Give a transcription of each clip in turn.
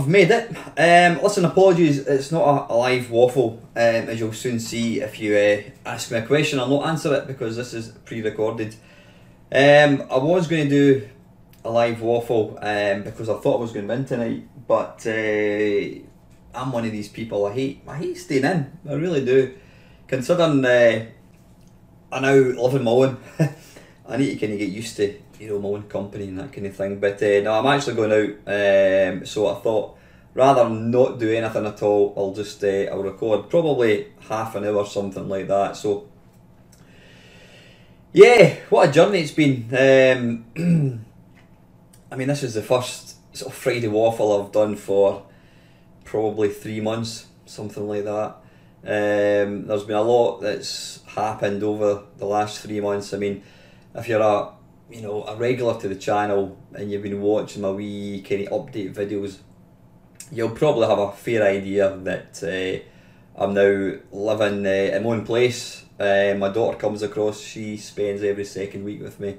I've made it. Listen, apologies, it's not a live waffle, as you'll soon see if you ask me a question. I'll not answer it because this is pre-recorded. I was going to do a live waffle because I thought I was going to win tonight, but I'm one of these people, I hate staying in, I really do. Considering I now live on my own, I need to kind of get used to, you know, my own company and that kind of thing. But no, I'm actually going out, so I thought rather than not do anything at all, I'll just I'll record probably half an hour, something like that. So yeah, what a journey it's been. I mean, this is the first sort of Friday waffle I've done for probably 3 months, something like that. There's been a lot that's happened over the last 3 months. I mean, if you're a regular to the channel and you've been watching my wee kind of update videos, you'll probably have a fair idea that I'm now living in my own place. My daughter comes across, she spends every second week with me.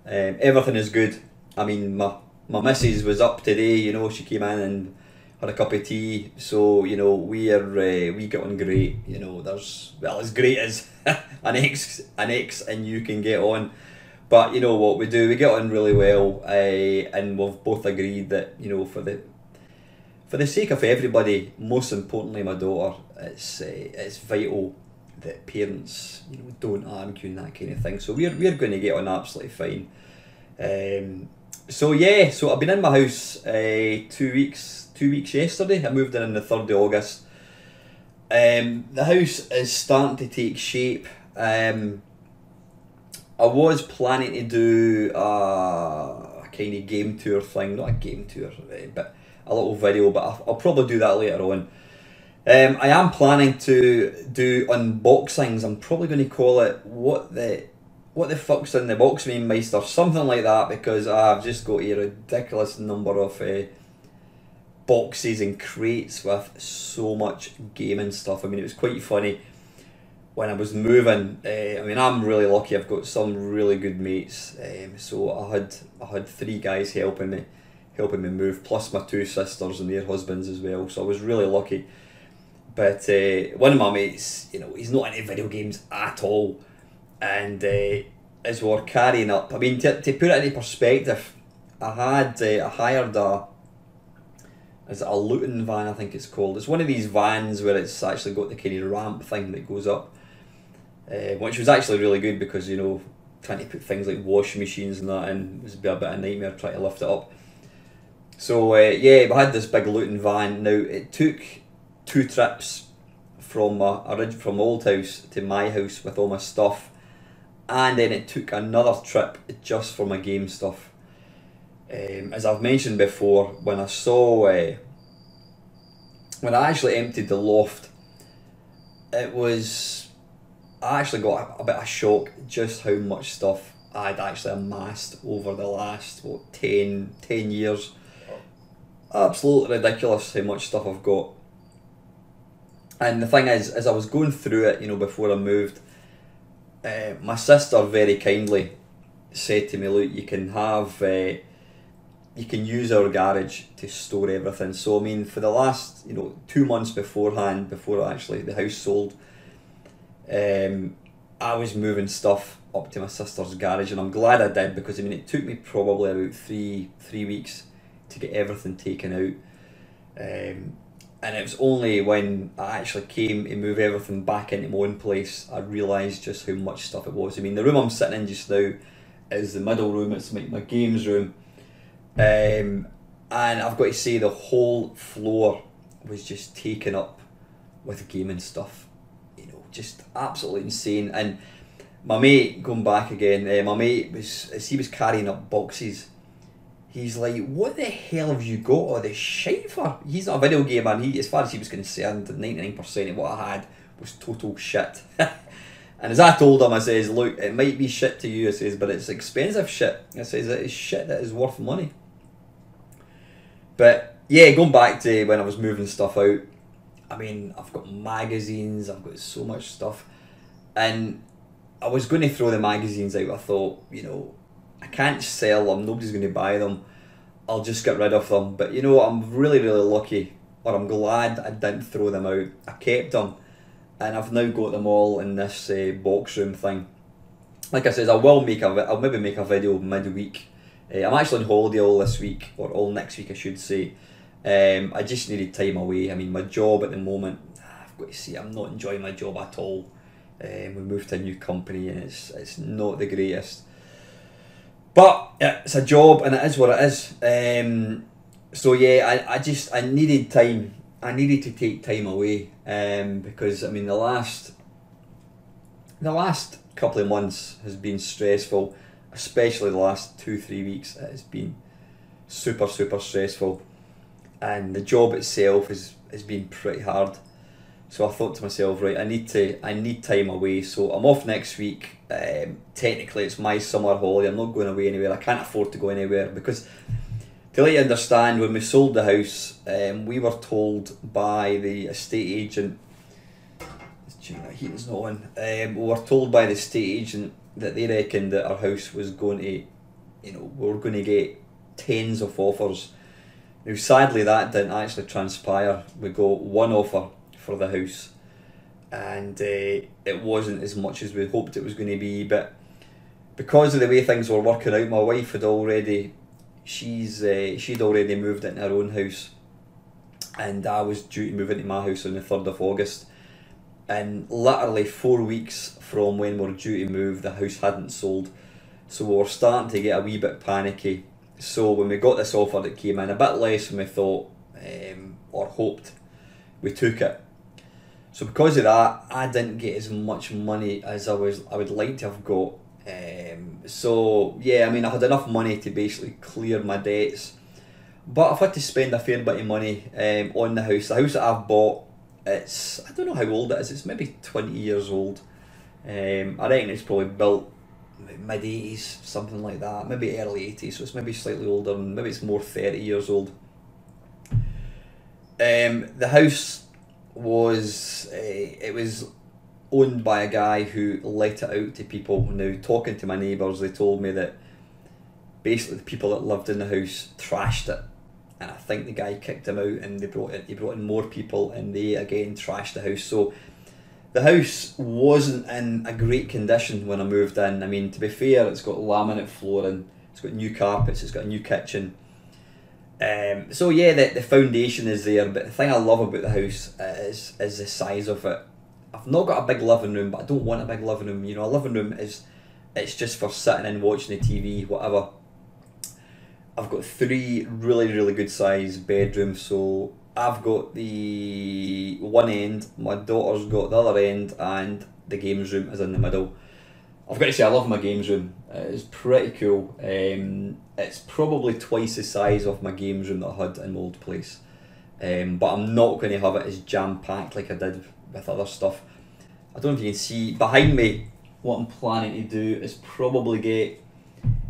Everything is good. I mean, my missus was up today, you know, she came in and had a cup of tea, so, you know, we get on great, you know, well, as great as an ex and you can get on. But you know what we do, we get on really well, and we've both agreed that, you know, for the sake of everybody, most importantly my daughter, it's vital that parents, you know, don't argue and that kind of thing. So we're going to get on absolutely fine. So yeah, so I've been in my house 2 weeks yesterday. I moved in on the 3rd of August. The house is starting to take shape. I was planning to do a kind of game tour thing, not a game tour, but a little video, but I'll probably do that later on. I am planning to do unboxings. I'm probably going to call it what the fuck's in the box, me Meister, something like that, because I've just got a ridiculous number of boxes and crates with so much gaming stuff. I mean, it was quite funny when I was moving. I mean, I'm really lucky, I've got some really good mates, so I had 3 guys helping me move, plus my 2 sisters and their husbands as well, so I was really lucky. But one of my mates, you know, he's not into video games at all, and as we were carrying up, I mean, to put it into perspective, I hired a Luton van, I think it's called. It's one of these vans where it's actually got the kind of ramp thing that goes up, which was actually really good because, you know, trying to put things like washing machines and that in was a bit of a nightmare trying to lift it up. So yeah, we had this big Luton van. Now it took 2 trips from my old house to my house with all my stuff, and then it took another trip just for my game stuff. As I've mentioned before, when I actually emptied the loft, I actually got a bit of shock just how much stuff I'd actually amassed over the last 10 years. Absolutely ridiculous how much stuff I've got. And the thing is, as I was going through it, you know, before I moved, my sister very kindly said to me, look, you can use our garage to store everything. So I mean, for the last, you know, 2 months beforehand, before actually the house sold, I was moving stuff up to my sister's garage, and I'm glad I did, because I mean, it took me probably about three weeks to get everything taken out. And it was only when I actually came to move everything back into my own place, I realised just how much stuff it was. I mean, the room I'm sitting in just now is the middle room, it's my games room. And I've got to say, the whole floor was just taken up with gaming stuff. You know, just absolutely insane. And my mate, going back again, my mate as he was carrying up boxes, he's like, what the hell have you got all this shit for? He's not a video gamer, and as far as he was concerned, 99% of what I had was total shit. And as I told him, I says, look, it might be shit to you, I says, but it's expensive shit. I says, it is shit that is worth money. But yeah, going back to when I was moving stuff out, I mean, I've got magazines, I've got so much stuff, and I was going to throw the magazines out. I thought, you know, I can't sell them, nobody's going to buy them. I'll just get rid of them. But you know, I'm really, really lucky, or I'm glad I didn't throw them out. I kept them, and I've now got them all in this box room thing. Like I said, I'll maybe make a video midweek. I'm actually on holiday all this week, or all next week I should say. I just needed time away. I mean, my job at the moment, I've got to say, I'm not enjoying my job at all. We moved to a new company and it's not the greatest. But it's a job and it is what it is. So yeah, I needed time. I needed to take time away because I mean the last couple of months has been stressful, especially the last 2-3 weeks. It has been super stressful, and the job itself has been pretty hard. So I thought to myself, right, I need time away. So I'm off next week. Technically, it's my summer holiday. I'm not going away anywhere. I can't afford to go anywhere because, to let you understand, when we sold the house, we were told by the estate agent. That heating's not on. We were told by the estate agent that they reckoned that our house was going to, we were going to get tens of offers. Now, sadly, that didn't actually transpire. We got one offer for the house, and it wasn't as much as we hoped it was going to be. But because of the way things were working out, my wife had already, she'd already moved into her own house, and I was due to move into my house on the 3rd of August. And literally 4 weeks from when we were due to move, the house hadn't sold. So we were starting to get a wee bit panicky. So when we got this offer that came in, a bit less than we thought or hoped, we took it. So because of that, I didn't get as much money as I would like to have got. So yeah, I mean, I had enough money to basically clear my debts, but I've had to spend a fair bit of money on the house. The house that I've bought, I don't know how old it is. It's maybe 20 years old. I reckon it's probably built mid 80s, something like that. Maybe early 80s, so it's maybe slightly older, and maybe it's more 30 years old. The house was it was owned by a guy who let it out to people. Now, talking to my neighbours, they told me that basically the people that lived in the house trashed it, and I think the guy kicked him out, and he brought in more people, and they again trashed the house. So the house wasn't in a great condition when I moved in. I mean, to be fair, it's got laminate flooring, it's got new carpets, it's got a new kitchen. So yeah, the foundation is there, but the thing I love about the house is the size of it. I've not got a big living room, but I don't want a big living room. A living room it's just for sitting and watching the TV, whatever. I've got 3 really good sized bedrooms, so I've got the one end, my daughter's got the other end, and the games room is in the middle. I've got to say, I love my games room. It's pretty cool. It's probably twice the size of my games room that I had in my old place. But I'm not going to have it as jam-packed like I did with other stuff. I don't know if you can see behind me. What I'm planning to do is probably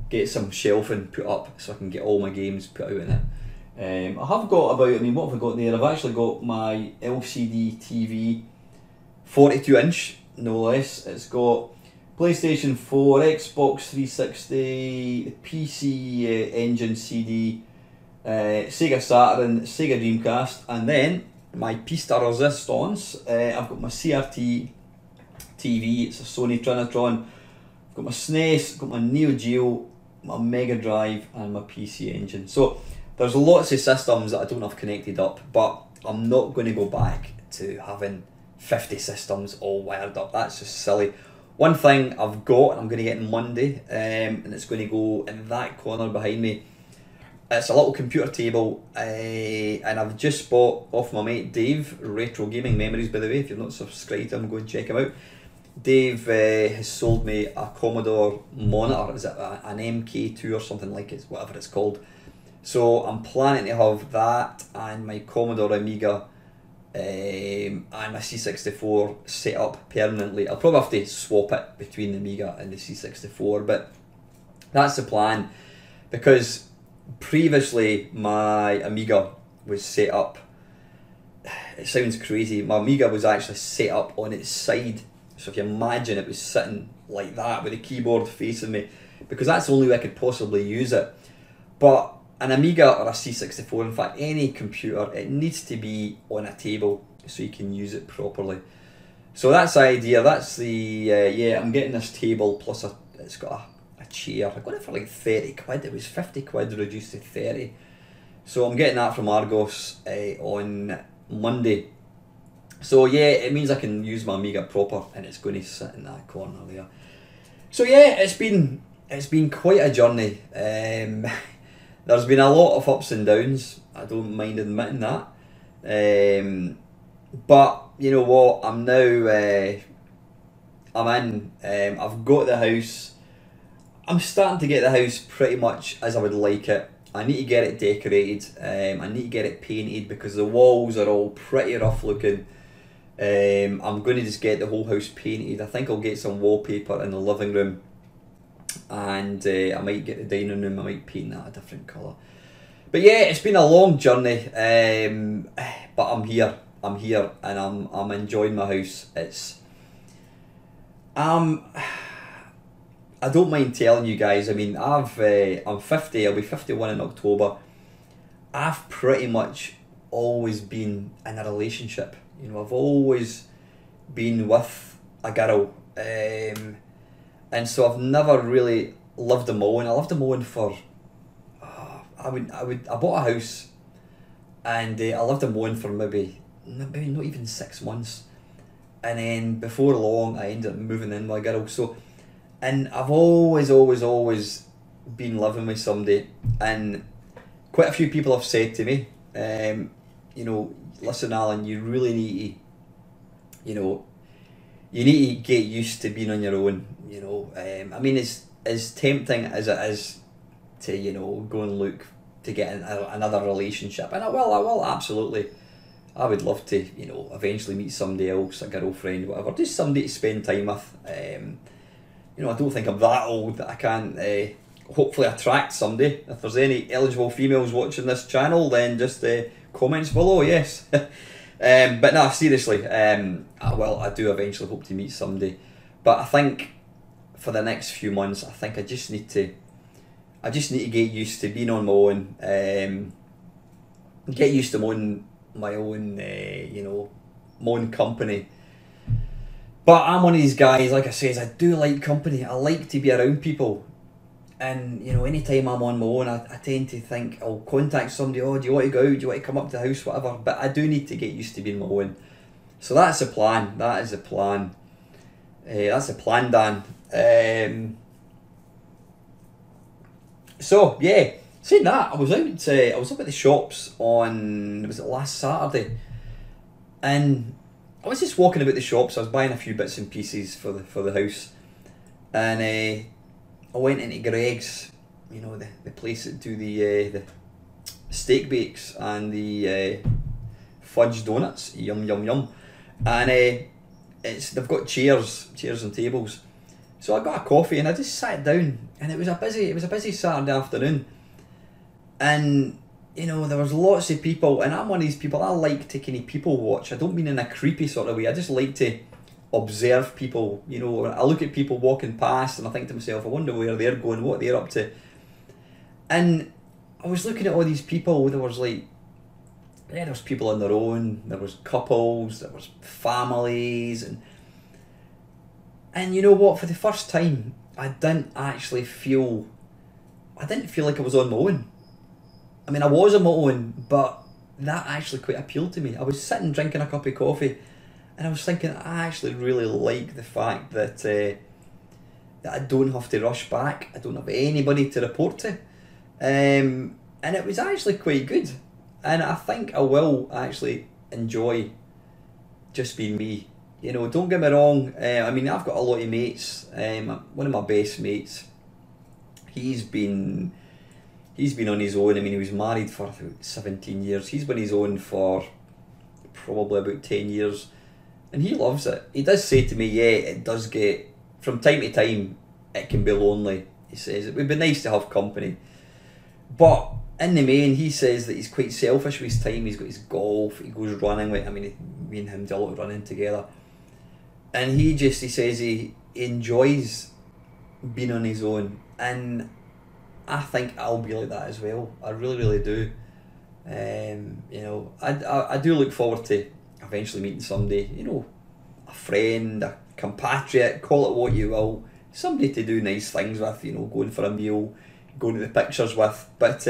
get some shelving put up so I can get all my games put out in it. I have got about, what have I got there? I've actually got my LCD TV, 42 inch, no less. It's got PlayStation 4, Xbox 360, PC Engine CD, Sega Saturn, Sega Dreamcast, and then my piece de resistance. I've got my CRT TV, it's a Sony Trinitron. I've got my SNES, got my Neo Geo, my Mega Drive, and my PC Engine. So there's lots of systems that I don't have connected up, but I'm not going to go back to having 50 systems all wired up. That's just silly. One thing I've got, and I'm going to get on Monday, and it's going to go in that corner behind me. It's a little computer table, and I've just bought off my mate Dave, Retro Gaming Memories, by the way. If you're not subscribed to him, go and check him out. Dave has sold me a Commodore monitor. Is it an MK2 or something like it, whatever it's called. So I'm planning to have that and my Commodore Amiga and my C64 set up permanently. I'll probably have to swap it between the Amiga and the C64, but that's the plan, because previously my Amiga was set up, it sounds crazy, my Amiga was actually set up on its side. So if you imagine it was sitting like that with the keyboard facing me, because that's the only way I could possibly use it. But an Amiga or a C64, in fact any computer, it needs to be on a table so you can use it properly. So that's the idea. That's the yeah. I'm getting this table plus it's got a chair. I got it for like 30 quid. It was 50 quid reduced to 30. So I'm getting that from Argos on Monday. So yeah, it means I can use my Amiga proper, and it's going to sit in that corner there. So yeah, it's been quite a journey. There's been a lot of ups and downs. I don't mind admitting that. But you know what? I'm now. I'm in. I've got the house. I'm starting to get the house pretty much as I would like it. I need to get it decorated. I need to get it painted because the walls are all pretty rough looking. I'm going to just get the whole house painted. I think I'll get some wallpaper in the living room, and I might get the dining room. I might paint that a different colour. But yeah, it's been a long journey. But I'm here. I'm here, and I'm enjoying my house. It's I don't mind telling you guys. I mean, I'm 50. I'll be 51 in October. I've pretty much always been in a relationship. You know, I've always been with a girl, and so I've never really lived on my own. I lived on my own for I bought a house, and I lived on my own for maybe not even 6 months, and then before long I ended up moving in with a girl. So, and I've always been living with somebody, and quite a few people have said to me, you know, listen, Alan, you really need to, you know, you need to get used to being on your own. You know, I mean, it's as tempting as it is to, you know, go and look to get another relationship, and I will absolutely. I would love to, you know, eventually meet somebody else, a girlfriend, whatever, just somebody to spend time with. You know, I don't think I'm that old that I can't hopefully attract somebody. If there's any eligible females watching this channel, then just comments below, yes. But no, seriously, I do eventually hope to meet somebody. But I think for the next few months, I think I just need to get used to being on my own. Get used to my own you know, my own company. But I'm one of these guys, like I says, I do like company. I like to be around people. And, you know, anytime I'm on my own, I tend to think I'll contact somebody, oh, do you want to go out? Do you want to come up to the house? Whatever. But I do need to get used to being my own. So that's the plan. That is the plan. That's the plan, Dan. So, yeah. Saying that, I was up at the shops on, was it last Saturday? And I was just walking about the shops. I was buying a few bits and pieces for the house, and I went into Greg's, you know, the place that do the steak bakes and the fudge donuts. Yum yum yum, and they've got chairs and tables. So I got a coffee and I just sat down, and it was a busy Saturday afternoon, and you know, there was lots of people, and I'm one of these people, I like to kind of people watch. I don't mean in a creepy sort of way, I just like to observe people. You know, I look at people walking past and I think to myself, I wonder where they're going, what they're up to. And I was looking at all these people, there was like, yeah, there was people on their own, there was couples, there was families, and you know what, for the first time, I didn't feel like I was on my own. I mean, I was on my own, but that actually quite appealed to me. I was sitting drinking a cup of coffee, and I was thinking, I actually really like the fact that that I don't have to rush back. I don't have anybody to report to, and it was actually quite good. And I think I will actually enjoy just being me. You know, don't get me wrong. I mean, I've got a lot of mates. One of my best mates, he's been on his own. I mean, he was married for about 17 years. He's been on his own for probably about 10 years. And he loves it. He does say to me, yeah, it does get, from time to time, it can be lonely. He says, it would be nice to have company. But in the main, he says that he's quite selfish with his time. He's got his golf, he goes running with, I mean, me and him do a lot of running together. And he says he enjoys being on his own. And I think I'll be like that as well. I really, really do. You know, I do look forward to eventually meeting somebody, you know, a friend, a compatriot, call it what you will, somebody to do nice things with, you know, going for a meal, going to the pictures with. But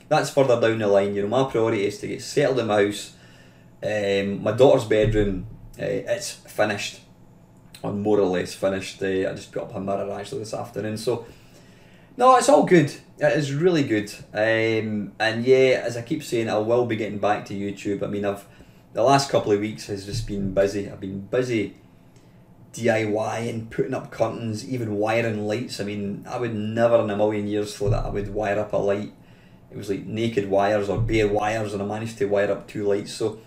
that's further down the line. You know, my priority is to get settled in my house. My daughter's bedroom, it's finished, or more or less finished. I just put up a mirror actually this afternoon. So, no, it's all good. It is really good. And yeah, as I keep saying, I will be getting back to YouTube. I mean, the last couple of weeks has just been busy. I've been busy DIYing, putting up curtains, even wiring lights. I mean, I would never in a million years thought that I would wire up a light. It was like naked wires or bare wires, and I managed to wire up 2 lights. So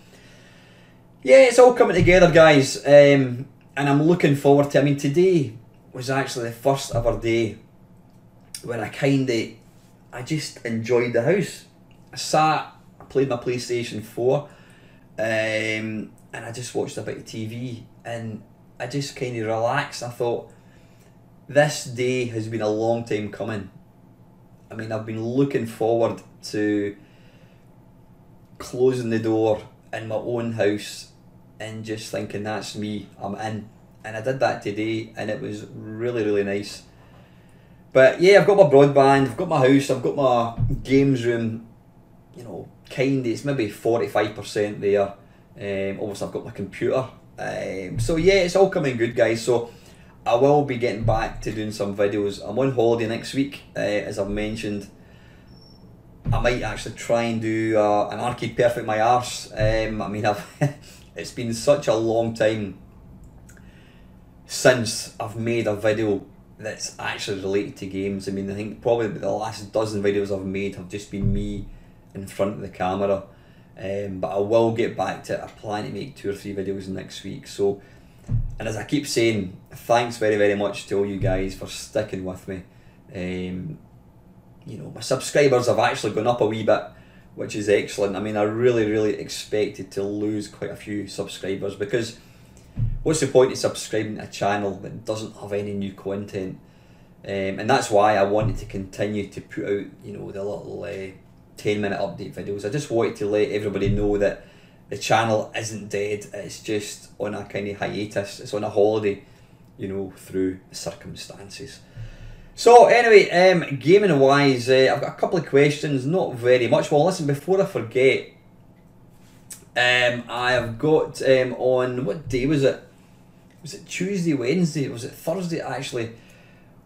yeah, it's all coming together, guys. And I'm looking forward to. I mean, today was actually the first ever day where I just enjoyed the house. I played my PlayStation 4, and I just watched a bit of TV, and I just kind of relaxed. I thought, this day has been a long time coming. I mean, I've been looking forward to closing the door in my own house and just thinking, that's me, I'm in. And I did that today, and it was really, really nice. But yeah, I've got my broadband, I've got my house, I've got my games room, you know, it's maybe 45% there. Obviously I've got my computer. So yeah, it's all coming good, guys. So I will be getting back to doing some videos. I'm on holiday next week, as I've mentioned. I might actually try and do an Arcade Perfect my arse. I mean, it's been such a long time since I've made a video that's actually related to games. I mean, I think probably the last dozen videos I've made have just been me in front of the camera. But I will get back to it. I plan to make 2 or 3 videos next week. So, and as I keep saying, thanks very, very much to all you guys for sticking with me. You know, my subscribers have actually gone up a wee bit, which is excellent. I mean, I really, really expected to lose quite a few subscribers, because what's the point of subscribing to a channel that doesn't have any new content? And that's why I wanted to continue to put out, you know, the little 10-minute update videos. I just wanted to let everybody know that the channel isn't dead. It's just on a kind of hiatus. It's on a holiday, you know, through the circumstances. So anyway, gaming wise, I've got a couple of questions, not very much. Well, listen, before I forget, I have got on, what day was it? Was it Tuesday, Wednesday? Was it Thursday actually?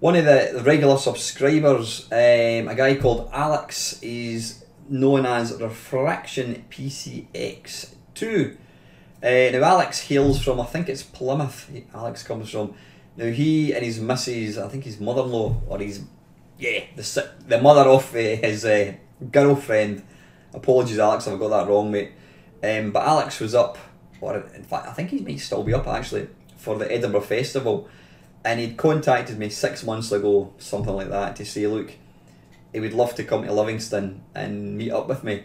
One of the regular subscribers, a guy called Alex, is known as Refraction PCX2. Now Alex hails from, I think it's Plymouth. Alex comes from. Now he and his missus, I think his mother-in-law, or the mother of his girlfriend. Apologies, Alex, if I got that wrong, mate. But Alex was up, or in fact, I think he might still be up actually, for the Edinburgh Festival. And he'd contacted me 6 months ago, something like that, to say, look, he would love to come to Livingston and meet up with me.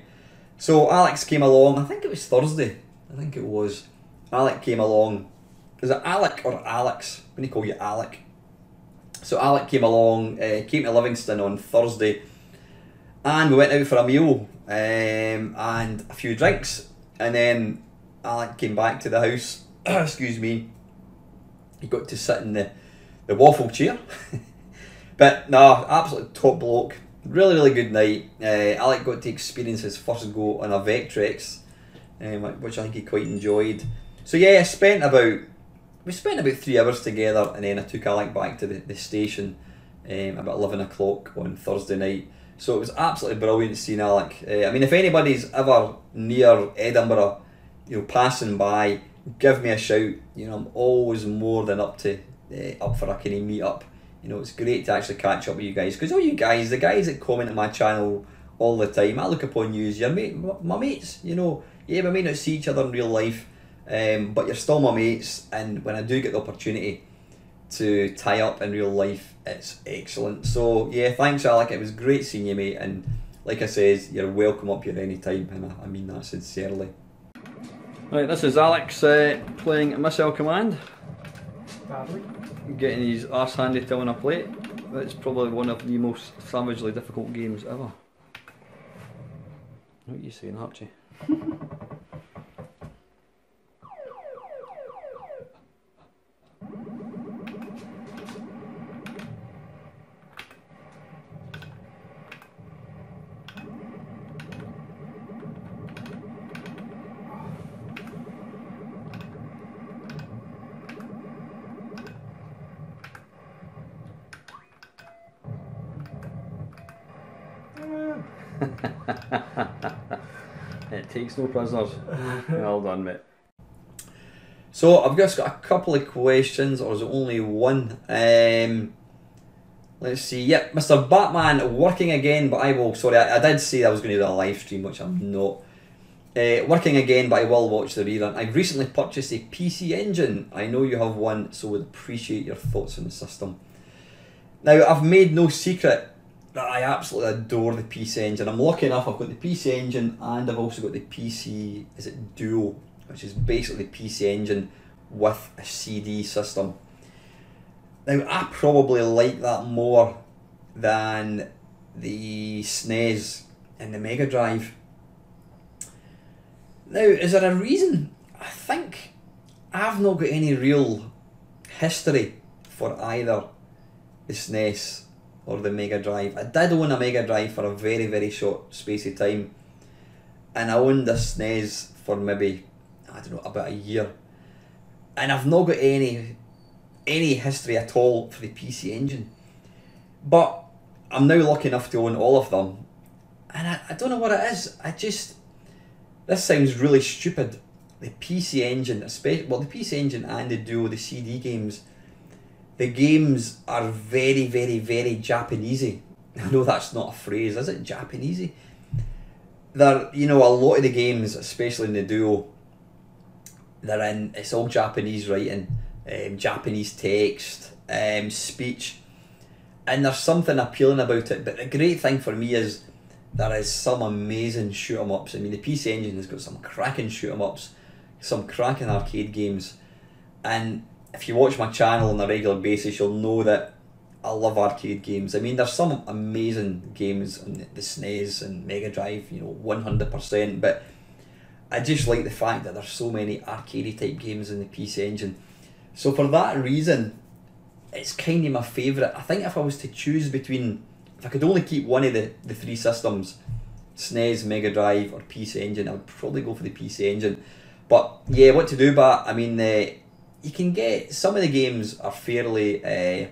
So Alex came along, I think it was Thursday, I think it was. Alec came along. Is it Alec or Alex? I'm going to call you Alec. So Alec came along, came to Livingston on Thursday, and we went out for a meal and a few drinks. And then Alec came back to the house, excuse me, he got to sit in the waffle chair. But no, absolute top bloke. Really, really good night. Alec got to experience his first go on a Vectrex, which I think he quite enjoyed. So yeah, we spent about 3 hours together, and then I took Alec back to the station about 11 o'clock on Thursday night. So it was absolutely brilliant seeing Alec. I mean, if anybody's ever near Edinburgh, you know, passing by, give me a shout. You know, I'm always more than up for a kind of meet up. You know, it's great to actually catch up with you guys, because all you guys, the guys that comment on my channel all the time, I look upon you as my mates. You know, yeah, we may not see each other in real life, but you're still my mates, and when I do get the opportunity to tie up in real life, it's excellent. So yeah, thanks Alec, it was great seeing you, mate, and like I says, you're welcome up here anytime, and I mean that sincerely. Right, this is Alex playing Missile Command. Badly. Getting his arse handed to on a plate. It's probably one of the most savagely difficult games ever. What are you saying, Archie? It takes no prisoners. Well done, mate. So I've just got a couple of questions, or is it only one? Let's see. Yep, Mr. Batman working again, but I will. Sorry, I did say I was going to do a live stream, which I'm not. Working again, but I will watch the rerun. I've recently purchased a PC Engine. I know you have one, so would appreciate your thoughts on the system. Now, I've made no secret that I absolutely adore the PC Engine. I'm lucky enough, I've got the PC Engine and I've also got the PC, is it Duo, which is basically the PC Engine with a CD system. Now, I probably like that more than the SNES and the Mega Drive. Now, is there a reason? I think I've not got any real history for either the SNES or the Mega Drive. I did own a Mega Drive for a very, very short space of time, and I owned a SNES for maybe, I don't know, about a year, and I've not got any history at all for the PC Engine. But I'm now lucky enough to own all of them, and I don't know what it is. This sounds really stupid. The PC Engine, especially, well, the PC Engine and the Duo, the CD games, the games are very, very, very Japanesey. I know that's not a phrase, is it? Japanesey? They're, you know, a lot of the games, especially in the Duo, it's all Japanese writing, Japanese text, speech, and there's something appealing about it. But the great thing for me is there is some amazing shoot 'em ups. I mean, the PC Engine has got some cracking shoot 'em ups, some cracking arcade games, and if you watch my channel on a regular basis, you'll know that I love arcade games. I mean, there's some amazing games on the SNES and Mega Drive, you know, 100%, but I just like the fact that there's so many arcadey type games in the PC Engine. So for that reason, it's kind of my favourite. I think if I was to choose between, if I could only keep one of the three systems, SNES, Mega Drive or PC Engine, I would probably go for the PC Engine. But yeah, what to do, but I mean, you can get, some of the games are fairly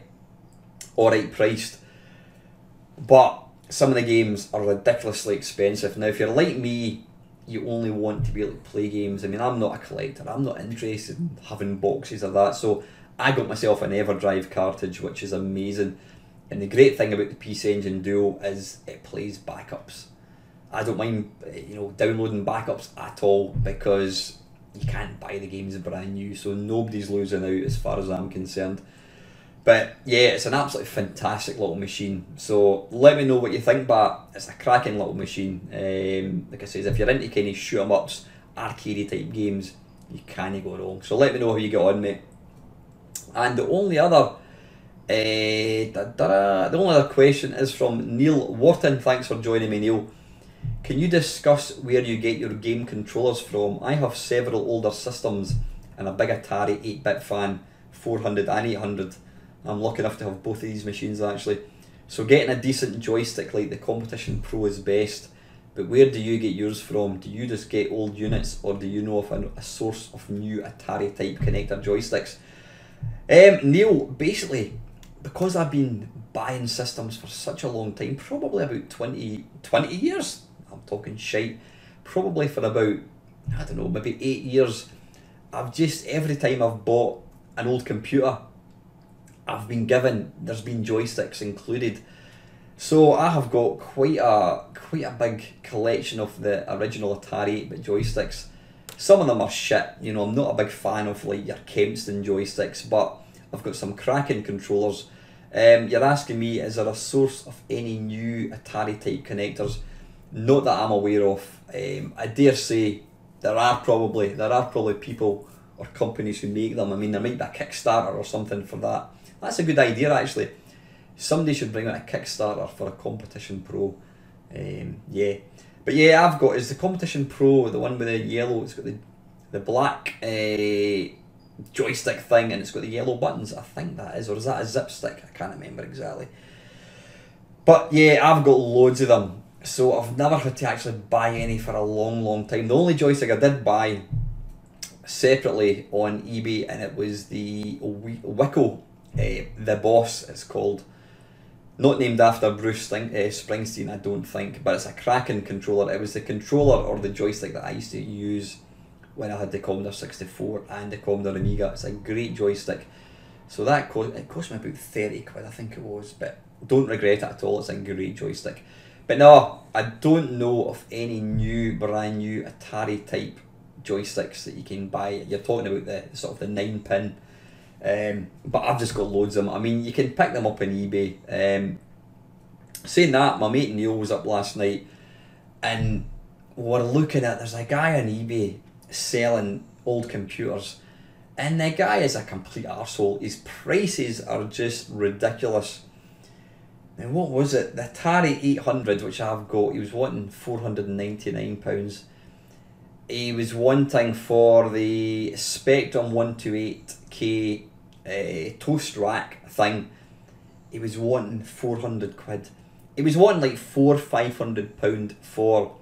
alright priced, but some of the games are ridiculously expensive. Now, if you're like me, you only want to be able to play games. I mean, I'm not a collector, I'm not interested in having boxes of that, so I got myself an EverDrive cartridge, which is amazing. And the great thing about the PC Engine Duo is it plays backups. I don't mind, you know, downloading backups at all, because you can't buy the games brand new, so nobody's losing out as far as I'm concerned. But yeah, it's an absolutely fantastic little machine. So let me know what you think, but it's a cracking little machine. Like I said, if you're into kind of shoot 'em ups, arcade type games, you can't go wrong. So let me know how you get on, mate. And the only other question is from Neil Wharton. Thanks for joining me, Neil. Can you discuss where you get your game controllers from? I have several older systems and a big Atari 8-bit fan, 400 and 800. I'm lucky enough to have both of these machines actually. So getting a decent joystick like the Competition Pro is best, but where do you get yours from? Do you just get old units, or do you know of a source of new Atari type connector joysticks? Neil, basically, because I've been buying systems for such a long time, probably about 20 years, I'm talking shite, probably for about, I don't know, maybe 8 years, I've just, every time I've bought an old computer, I've been given, there's been joysticks included. So I have got quite a big collection of the original Atari 8-bit joysticks. Some of them are shit, you know, I'm not a big fan of like your Kempston joysticks, but I've got some cracking controllers. You're asking me, is there a source of any new Atari type connectors? Not that I'm aware of. I dare say there are probably people or companies who make them. I mean, there might be a Kickstarter or something for that. That's a good idea actually. Somebody should bring out a Kickstarter for a Competition Pro. Yeah. But yeah, I've got, is the Competition Pro the one with the yellow, it's got the black joystick thing and it's got the yellow buttons? I think that is, or is that a zip stick? I can't remember exactly. But yeah, I've got loads of them. So I've never had to actually buy any for a long time. The only joystick I did buy separately on eBay, and it was the Waffle, the Boss it's called. Not named after Bruce Springsteen, I don't think, but it's a cracking controller. It was the controller or the joystick that I used to use when I had the Commodore 64 and the Commodore Amiga. It's a great joystick. So that it cost me about 30 quid, I think it was, but don't regret it at all. It's a great joystick. But no, I don't know of any brand new Atari type joysticks that you can buy. You're talking about the sort of the 9-pin. But I've just got loads of them. I mean, you can pick them up on eBay. Saying that, my mate Neil was up last night and we're looking at, there's a guy on eBay selling old computers, and the guy is a complete arsehole. His prices are just ridiculous. And what was it? The Atari 800, which I've got, he was wanting £499. He was wanting for the Spectrum 128K toast rack thing, he was wanting 400 quid. He was wanting like £500 for,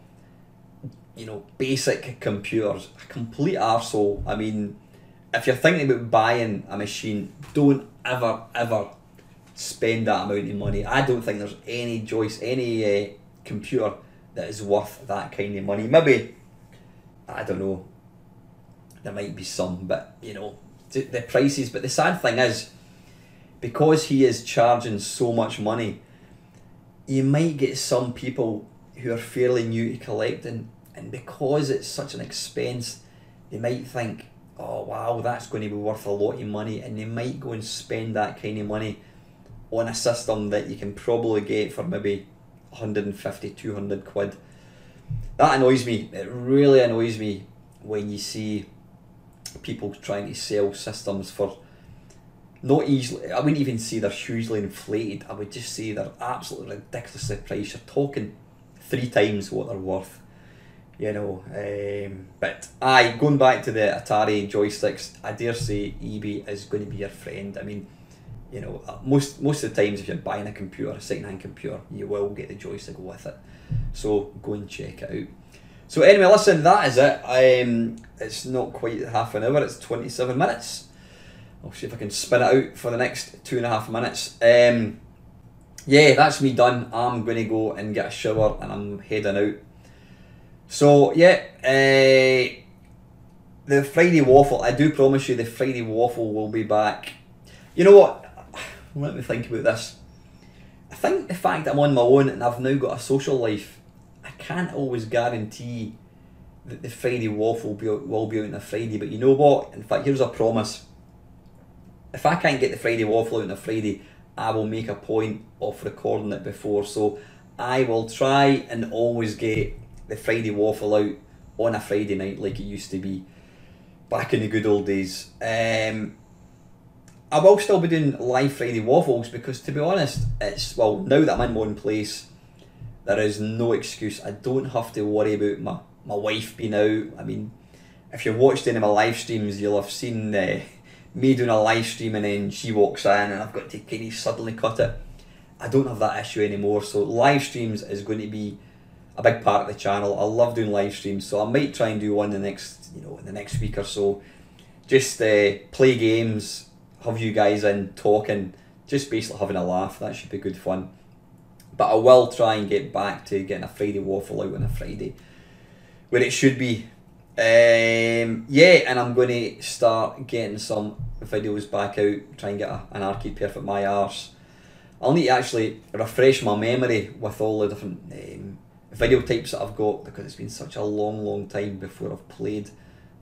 you know, basic computers. A complete arsehole. I mean, if you're thinking about buying a machine, don't ever spend that amount of money. I don't think there's any computer that is worth that kind of money. Maybe, I don't know, there might be some, but you know, the prices. But the sad thing is, because he is charging so much money, you might get some people who are fairly new to collecting, and because it's such an expense, they might think, oh wow, that's going to be worth a lot of money, and they might go and spend that kind of money on a system that you can probably get for maybe 150, 200 quid. That annoys me. It really annoys me when you see people trying to sell systems for not easily, I wouldn't even say they're hugely inflated, I would just say they're absolutely ridiculously priced. You're talking 3 times what they're worth, you know. But going back to the Atari joysticks, I dare say eBay is going to be your friend. I mean, you know, most of the times if you're buying a computer, a second-hand computer, you will get the joystick with it. So go and check it out. So anyway, listen, that is it. It's not quite half an hour, it's 27 minutes. I'll see if I can spin it out for the next 2.5 minutes. Yeah, that's me done. I'm going to go and get a shower and I'm heading out. So yeah, the Friday Waffle, I do promise you the Friday Waffle will be back. You know what? Let me think about this. I think the fact that I'm on my own and I've now got a social life, I can't always guarantee that the Friday Waffle will be out on a Friday. But you know what? In fact, here's a promise. If I can't get the Friday Waffle out on a Friday, I will make a point of recording it before. So I will try and always get the Friday Waffle out on a Friday night like it used to be back in the good old days. I will still be doing live Friday Waffles because, to be honest, it's, well, now that I'm in my own place, there is no excuse. I don't have to worry about my wife being out. I mean, if you've watched any of my live streams, you'll have seen me doing a live stream and then she walks in and I've got to kind of suddenly cut it. I don't have that issue anymore, so live streams is going to be a big part of the channel. I love doing live streams, so I might try and do one in the next week or so. Just play games, have you guys in talking, just basically having a laugh. That should be good fun. But I will try and get back to getting a Friday Waffle out on a Friday where it should be. Yeah, and I'm going to start getting some videos back out, try and get an Arcade Perfect My Arse. I'll need to actually refresh my memory with all the different video types that I've got, because it's been such a long time before I've played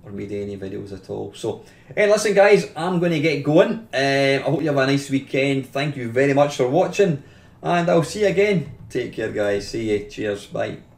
or made any videos at all. So, hey, listen guys, I'm going to get going. I hope you have a nice weekend. Thank you very much for watching, and I'll see you again. Take care guys, see you, cheers, bye.